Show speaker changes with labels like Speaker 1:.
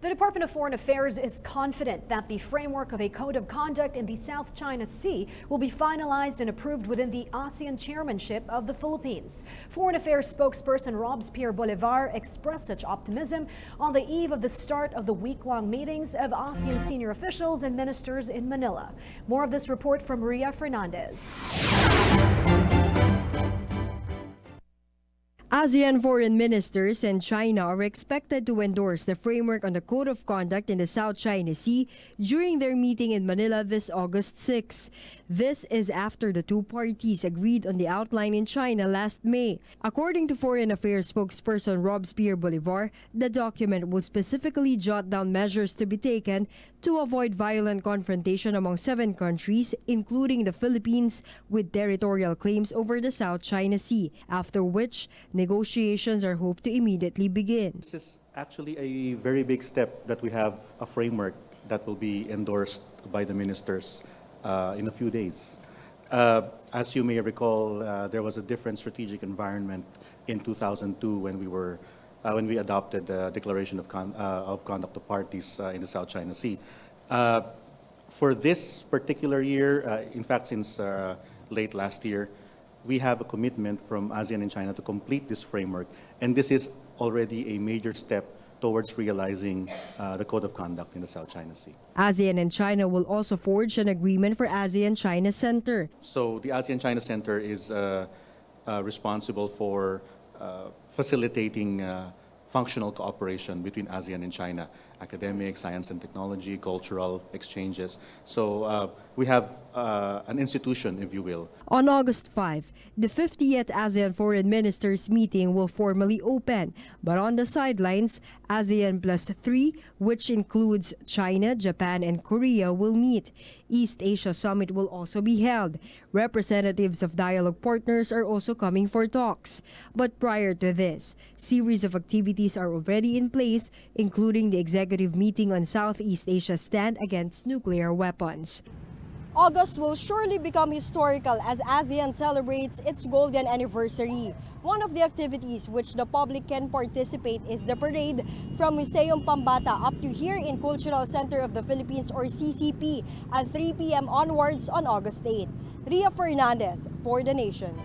Speaker 1: The Department of Foreign Affairs is confident that the framework of a code of conduct in the South China Sea will be finalized and approved within the ASEAN chairmanship of the Philippines. Foreign Affairs spokesperson Robespierre Bolivar expressed such optimism on the eve of the start of the week-long meetings of ASEAN senior officials and ministers in Manila. More of this report from Maria Fernandez.
Speaker 2: ASEAN foreign ministers and China are expected to endorse the framework on the Code of Conduct in the South China Sea during their meeting in Manila this August 6. This is after the two parties agreed on the outline in China last May. According to Foreign Affairs spokesperson Robespierre Bolivar, the document will specifically jot down measures to be taken to avoid violent confrontation among 7 countries, including the Philippines, with territorial claims over the South China Sea, after which negotiations are hoped to immediately begin.
Speaker 3: This is actually a very big step that we have a framework that will be endorsed by the ministers in a few days. As you may recall, there was a different strategic environment in 2002 when we adopted the Declaration of Conduct of Parties in the South China Sea. For this particular year, in fact, since late last year, we have a commitment from ASEAN and China to complete this framework, and this is already a major step towards realizing the Code of Conduct in the South China Sea.
Speaker 2: ASEAN and China will also forge an agreement for ASEAN-China Center.
Speaker 3: So the ASEAN-China Center is responsible for facilitating functional cooperation between ASEAN and China, academic, science and technology, cultural exchanges. So we have an institution, if you will.
Speaker 2: On August 5, the 50th ASEAN Foreign Ministers meeting will formally open. But on the sidelines, ASEAN Plus 3, which includes China, Japan, and Korea, will meet. East Asia Summit will also be held. Representatives of dialogue partners are also coming for talks. But prior to this, series of activities are already in place, including the executive meeting on Southeast Asia's stand against nuclear weapons.
Speaker 4: August will surely become historical as ASEAN celebrates its golden anniversary. One of the activities which the public can participate is the parade from Museum Pambata up to here in Cultural Center of the Philippines or CCP at 3 p.m. onwards on August 8. Ria Fernandez for The Nation.